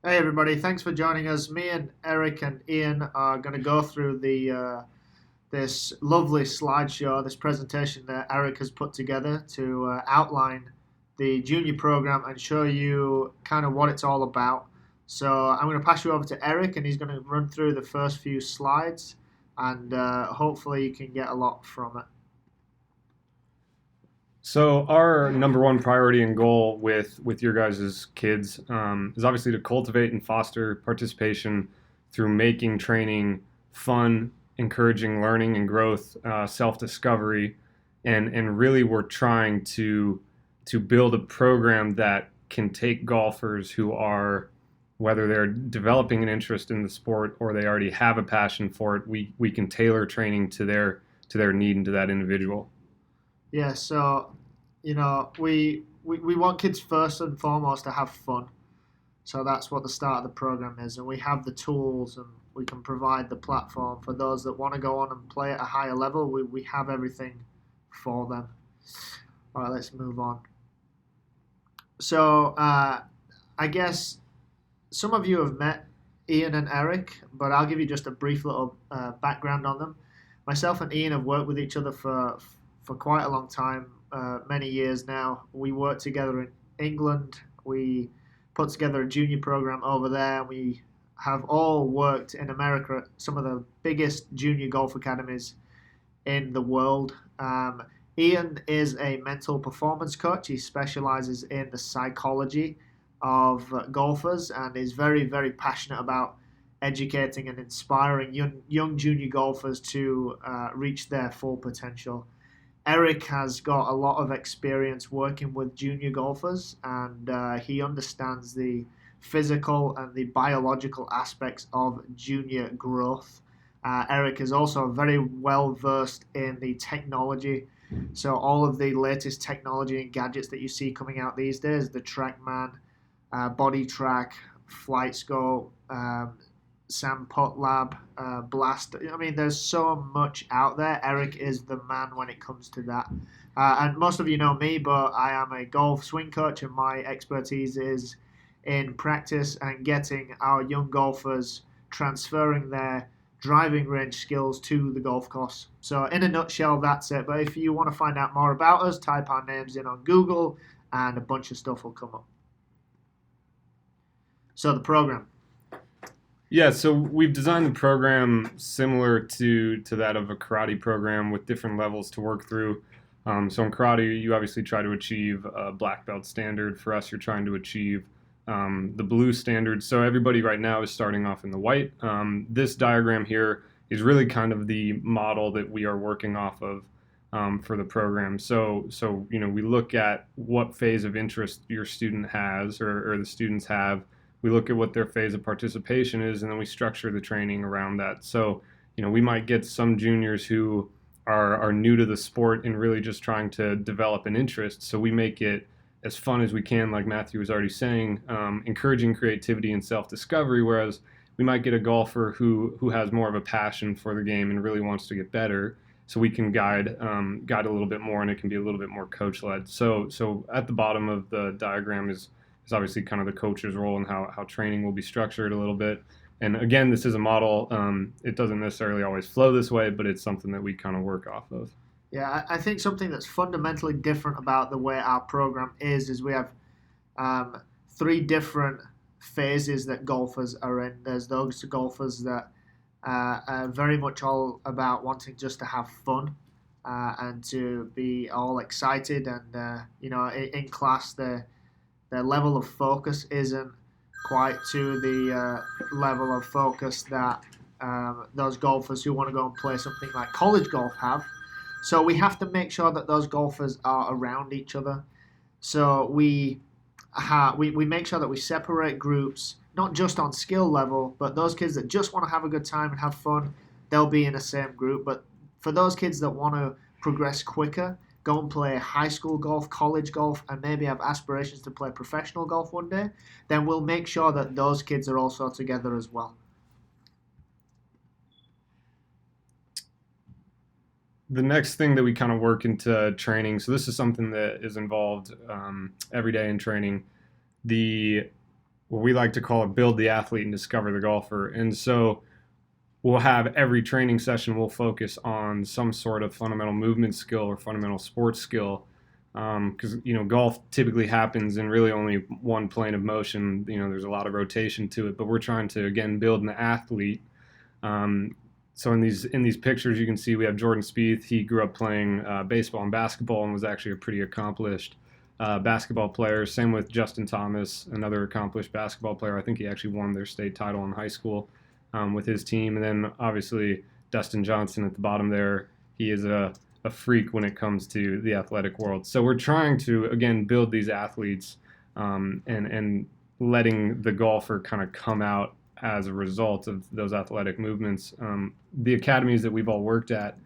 Hey everybody, thanks for joining us. Me and Eric and Ian are going to go through the this lovely slideshow, this presentation that Eric has put together to outline the junior program and show you kind of what it's all about. So I'm going to pass you over to Eric, and he's going to run through the first few slides, and hopefully you can get a lot from it. So our number one priority and goal with your guys' kids is obviously to cultivate and foster participation through making training fun, encouraging learning and growth, self-discovery, and really we're trying to build a program that can take golfers who are, whether they're developing an interest in the sport or they already have a passion for it, we can tailor training to their need and to that individual. Yeah, so we want kids first and foremost to have fun. So that's what the start of the program is, and we have the tools and we can provide the platform for those that want to go on and play at a higher level. We have everything for them. All right, let's move on. So I guess some of you have met Ian and Eric, but I'll give you just a brief little background on them. Myself and Ian have worked with each other for quite a long time, many years now. We worked together in England. We put together a junior program over there. We have all worked in America at some of the biggest junior golf academies in the world. Ian is a mental performance coach. He specializes in the psychology of golfers and is very, very passionate about educating and inspiring young junior golfers to reach their full potential. Eric has got a lot of experience working with junior golfers, and he understands the physical and the biological aspects of junior growth. Eric is also very well versed in the technology. So, all of the latest technology and gadgets that you see coming out these days, the TrackMan, Body Track, Flight Scope, Sam Putlab, Blast. I mean, there's so much out there. Eric is the man when it comes to that. And most of you know me, but I am a golf swing coach, and my expertise is in practice and getting our young golfers transferring their driving range skills to the golf course. So, in a nutshell, that's it. But if you want to find out more about us, type our names in on Google, and a bunch of stuff will come up. So, the program. Yeah, so we've designed the program similar to that of a karate program with different levels to work through. So in karate, you obviously try to achieve a black belt standard. For us, you're trying to achieve the blue standard. So everybody right now is starting off in the white. This diagram here is really kind of the model that we are working off of for the program. So we look at what phase of interest your student has or the students have. We look at what their phase of participation is, and then we structure the training around that. So, we might get some juniors who are new to the sport and really just trying to develop an interest. So we make it as fun as we can, like Matthew was already saying, encouraging creativity and self-discovery. Whereas we might get a golfer who has more of a passion for the game and really wants to get better. So we can guide a little bit more, and it can be a little bit more coach-led. So at the bottom of the diagram is obviously kind of the coach's role and how training will be structured a little bit. And again, this is a model. It doesn't necessarily always flow this way, but it's something that we kind of work off of. Yeah, I think something that's fundamentally different about the way our program is we have three different phases that golfers are in. There's those golfers that are very much all about wanting just to have fun and to be all excited, and in class their level of focus isn't quite to the level of focus that those golfers who want to go and play something like college golf have. So we have to make sure that those golfers are around each other. So we make sure that we separate groups, not just on skill level, but those kids that just want to have a good time and have fun, they'll be in the same group. But for those kids that want to progress quicker, go and play high school golf, college golf, and maybe have aspirations to play professional golf one day, then we'll make sure that those kids are also together as well. The next thing that we kind of work into training, so this is something that is involved every day in training. The what we like to call it build the athlete and discover the golfer. And so we'll have every training session will focus on some sort of fundamental movement skill or fundamental sports skill, because golf typically happens in really only one plane of motion. There's a lot of rotation to it, but we're trying to again build an athlete. So in these pictures you can see we have Jordan Spieth. He grew up playing baseball and basketball and was actually a pretty accomplished basketball player. Same with Justin Thomas, another accomplished basketball player. I think he actually won their state title in high school with his team. And then obviously Dustin Johnson at the bottom there. He is a freak when it comes to the athletic world. So we're trying to, again, build these athletes and letting the golfer kind of come out as a result of those athletic movements. The academies that we've all worked at,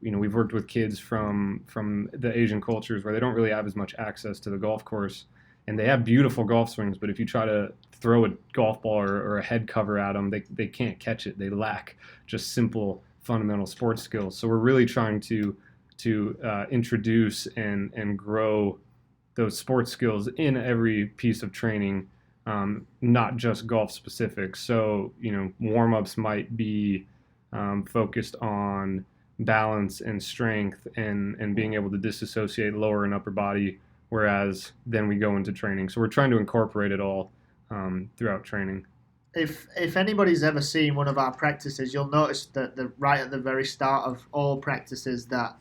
we've worked with kids from the Asian cultures where they don't really have as much access to the golf course, and they have beautiful golf swings, but if you try to throw a golf ball or a head cover at them, they can't catch it. They lack just simple fundamental sports skills. So we're really trying to introduce and grow those sports skills in every piece of training, not just golf specific. So warm-ups might be focused on balance and strength and being able to disassociate lower and upper body, whereas then we go into training. So we're trying to incorporate it all throughout training. If anybody's ever seen one of our practices, you'll notice that right at the very start of all practices that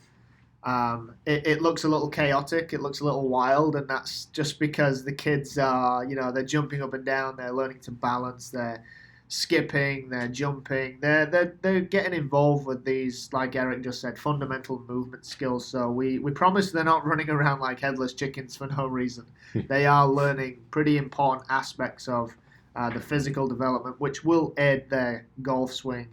it looks a little chaotic, it looks a little wild, and that's just because the kids are, they're jumping up and down, they're learning to balance, they're skipping, they're jumping, they're getting involved with these, like Eric just said, fundamental movement skills. So we promise they're not running around like headless chickens for no reason. They are learning pretty important aspects of the physical development, which will aid their golf swing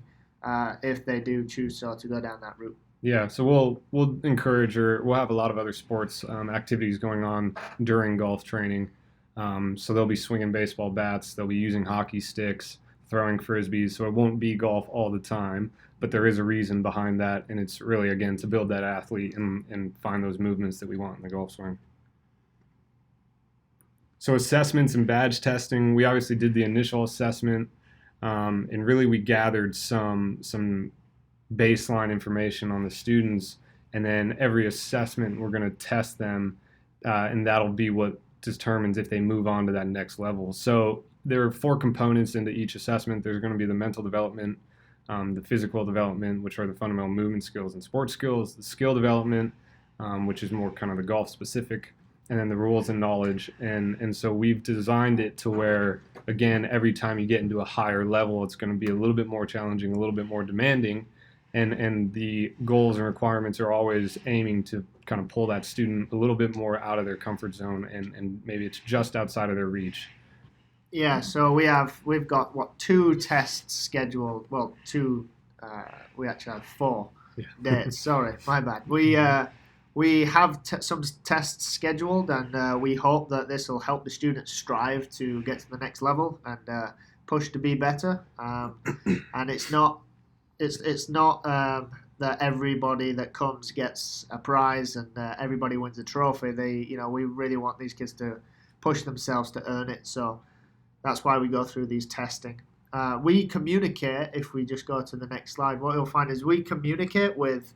if they do choose to go down that route. Yeah, so we'll encourage, or we'll have a lot of other sports activities going on during golf training. So they'll be swinging baseball bats, they'll be using hockey sticks, throwing frisbees. So it won't be golf all the time, but there is a reason behind that, and it's really, again, to build that athlete and find those movements that we want in the golf swing. So assessments and badge testing, we obviously did the initial assessment, and really we gathered some baseline information on the students, and then every assessment we're going to test them, and that'll be what determines if they move on to that next level. So there are 4 components into each assessment. There's going to be the mental development, the physical development, which are the fundamental movement skills and sports skills, the skill development, which is more kind of the golf specific, and then the rules and knowledge. And so we've designed it to where, again, every time you get into a higher level, it's going to be a little bit more challenging, a little bit more demanding. And the goals and requirements are always aiming to kind of pull that student a little bit more out of their comfort zone, and maybe it's just outside of their reach. Yeah, so we've got 2 tests scheduled. Well, 2. We actually have 4 dates. Sorry, my bad. We have some tests scheduled, and we hope that this will help the students strive to get to the next level and push to be better. And it's not that everybody that comes gets a prize and everybody wins a trophy. We really want these kids to push themselves to earn it. So that's why we go through these testing. We communicate. If we just go to the next slide, what you'll find is we communicate with.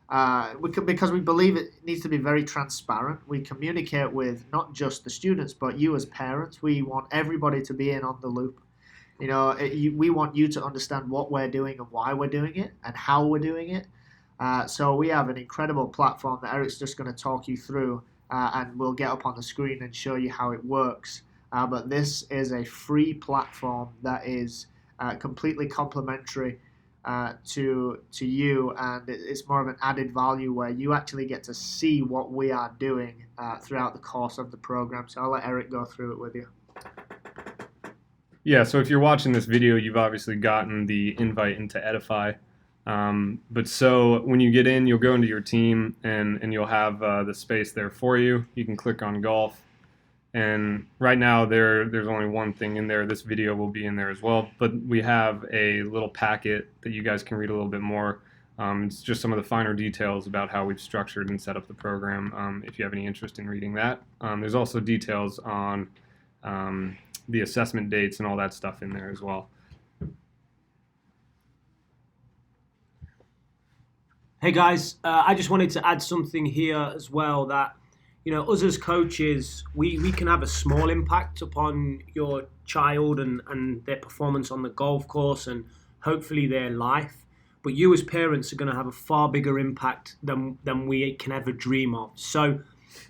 Because we believe it needs to be very transparent. We communicate with not just the students, but you as parents. We want everybody to be in on the loop. We want you to understand what we're doing and why we're doing it and how we're doing it. So we have an incredible platform that Eric's just going to talk you through, and we'll get up on the screen and show you how it works. But this is a free platform that is completely complimentary to you, and it's more of an added value where you actually get to see what we are doing throughout the course of the program. So I'll let Eric go through it with you. Yeah, so if you're watching this video, you've obviously gotten the invite into Edify. But so when you get in, you'll go into your team, and you'll have the space there for you. You can click on golf. And right now there's only one thing in there. This video will be in there as well. But we have a little packet that you guys can read a little bit more. It's just some of the finer details about how we've structured and set up the program, if you have any interest in reading that. There's also details on the assessment dates and all that stuff in there as well. Hey guys, I just wanted to add something here as well, that us as coaches, we can have a small impact upon your child and their performance on the golf course and hopefully their life. But you as parents are going to have a far bigger impact than we can ever dream of. So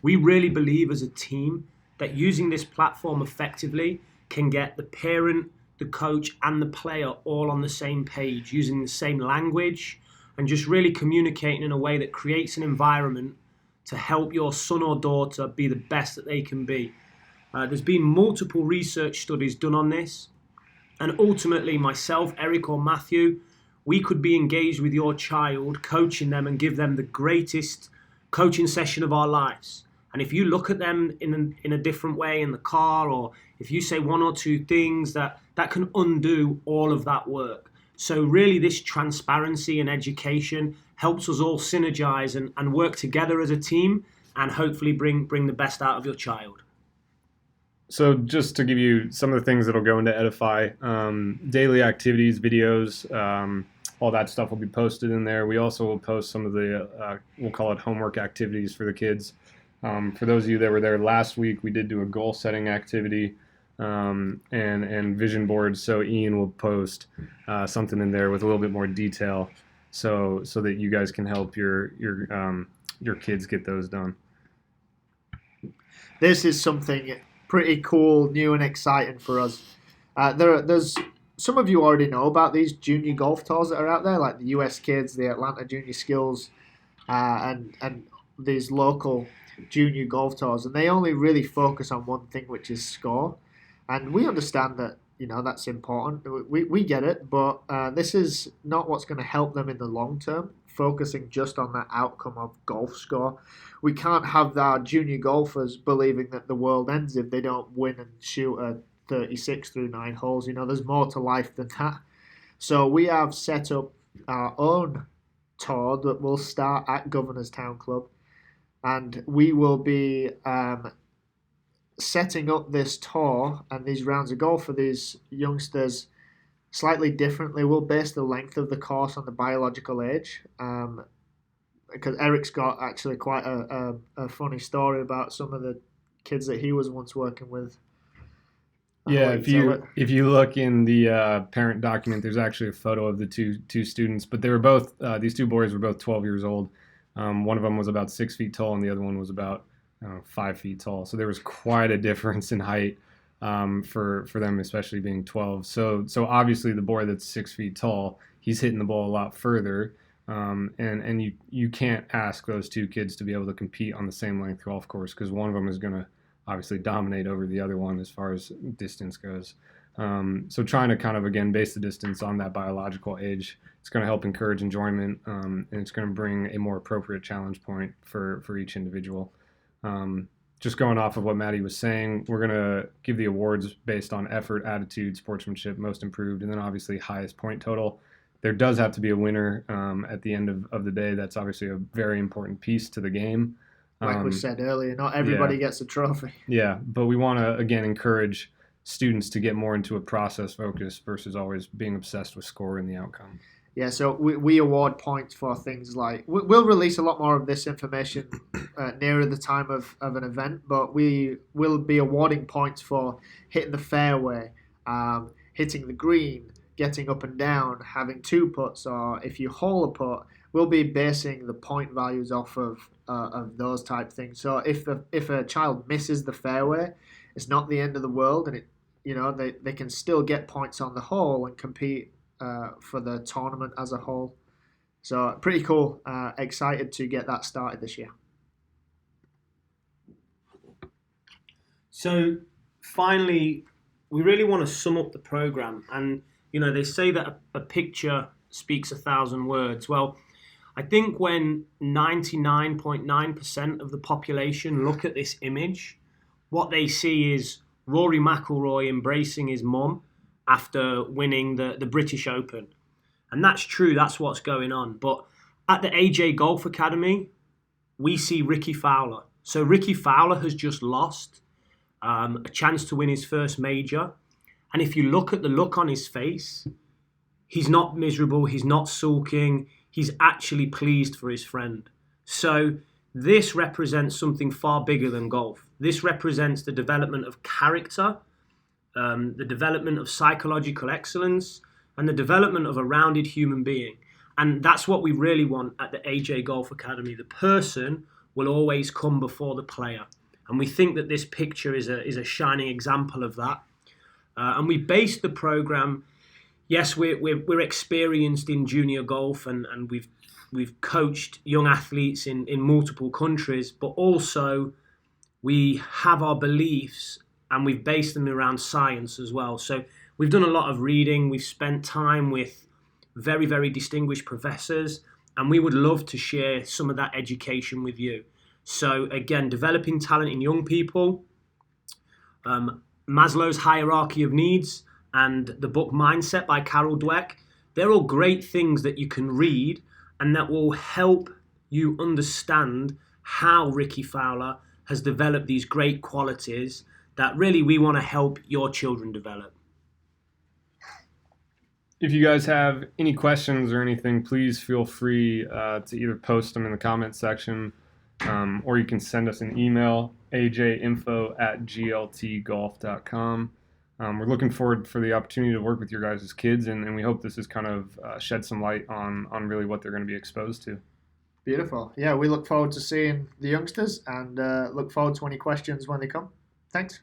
we really believe as a team that using this platform effectively can get the parent, the coach, and the player all on the same page, using the same language, and just really communicating in a way that creates an environment to help your son or daughter be the best that they can be. There's been multiple research studies done on this, and ultimately myself, Eric, or Matthew, we could be engaged with your child, coaching them and give them the greatest coaching session of our lives. And if you look at them in a different way in the car, or if you say one or two things, that can undo all of that work. So really this transparency and education helps us all synergize and work together as a team and hopefully bring the best out of your child. So just to give you some of the things that'll go into Edify, daily activities, videos, all that stuff will be posted in there. We also will post some of the, we'll call it homework activities for the kids. For those of you that were there last week, we did do a goal setting activity and vision boards. So Ian will post something in there with a little bit more detail, so that you guys can help your kids get those done. This is something pretty cool, new and exciting for us. There's some of you already know about these junior golf tours that are out there, like the US Kids, the Atlanta Junior Skills, and these local junior golf tours, and they only really focus on one thing, which is score. And we understand that, that's important. We get it, but this is not what's going to help them in the long term, focusing just on that outcome of golf score. We can't have our junior golfers believing that the world ends if they don't win and shoot a 36 through 9 holes. There's more to life than that. So we have set up our own tour that will start at Governorstown Club, and we will be setting up this tour and these rounds of golf for these youngsters slightly differently. We'll base the length of the course on the biological age, because Eric's got actually quite a funny story about some of the kids that he was once working with. Yeah, if you look in the parent document, there's actually a photo of the two students, but they were both these two boys were both 12 years old. One of them was about 6 feet tall, and the other one was about 5 feet tall. So there was quite a difference in height for them, especially being 12. So obviously the boy that's 6 feet tall, he's hitting the ball a lot further, and you can't ask those two kids to be able to compete on the same length golf course, because one of them is going to obviously dominate over the other one as far as distance goes. So trying to kind of, again, base the distance on that biological age, it's going to help encourage enjoyment, and it's going to bring a more appropriate challenge point for each individual. Just going off of what Maddie was saying, we're going to give the awards based on effort, attitude, sportsmanship, most improved, and then obviously highest point total. There does have to be a winner at the end of the day. That's obviously a very important piece to the game. Like we said earlier, not everybody gets a trophy. Yeah, but we want to, again, encourage students to get more into a process focus versus always being obsessed with score and the outcome. Yeah, so we award points for things like, we'll release a lot more of this information nearer the time of an event, but we will be awarding points for hitting the fairway, hitting the green, getting up and down, having 2 putts, or if you hole a putt. We'll be basing the point values off of those type things. So if a child misses the fairway, it's not the end of the world, and they can still get points on the hole and compete for the tournament as a whole. So pretty cool. Excited to get that started this year. So finally, we really want to sum up the program, and they say that a picture speaks 1,000 words. Well, I think when 99.9% of the population look at this image, what they see is Rory McIlroy embracing his mum after winning the British Open. And that's true, that's what's going on. But at the AJ Golf Academy, we see Ricky Fowler. So Ricky Fowler has just lost a chance to win his first major. And if you look at the look on his face, he's not miserable, he's not sulking, he's actually pleased for his friend. So this represents something far bigger than golf. This represents the development of character, the development of psychological excellence, and the development of a rounded human being. And that's what we really want at the AJ Golf Academy. The person will always come before the player. And we think that this picture is a shining example of that. And we based the program, yes, we're experienced in junior golf and we've coached young athletes in multiple countries, but also we have our beliefs and we've based them around science as well. So we've done a lot of reading, we've spent time with very, very distinguished professors, and we would love to share some of that education with you. So again, developing talent in young people, Maslow's Hierarchy of Needs, and the book Mindset by Carol Dweck, they're all great things that you can read and that will help you understand how Rickie Fowler has developed these great qualities that really we want to help your children develop. If you guys have any questions or anything, please feel free to either post them in the comment section or you can send us an email, ajinfo@gltgolf.com. We're looking forward for the opportunity to work with your guys' kids, and we hope this has kind of shed some light on really what they're going to be exposed to. Beautiful. Yeah, we look forward to seeing the youngsters and look forward to any questions when they come. Thanks.